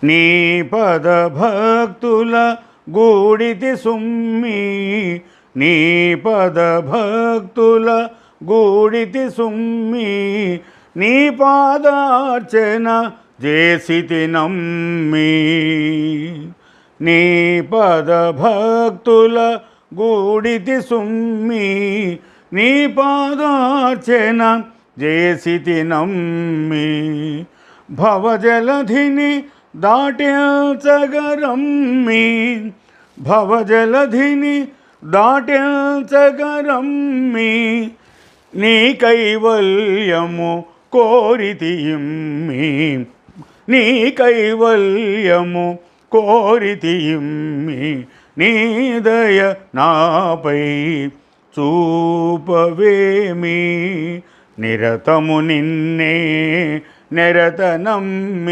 నీ పద భక్తుల గూడితి సుమ్మి, నీ పద భక్తుల గూడితి సుమ్మి, నీ పాదార్చన చేసితి నమ్మి. నీ పద భక్తుల గూడితి సుమ్మి, నీ పాదార్చన చేసితి నమ్మి. భవజలధిని దాటించగరమ్మి, భవజలధిని దాటించగరమ్మి, నీ కైవల్యము కోరితి ఇమ్మి, నీ కైవల్యము కోరితి ఇమ్మి. నీ దయ నాపై చూపవేమి, నిరతము నిన్నే నిరత నమ్మి.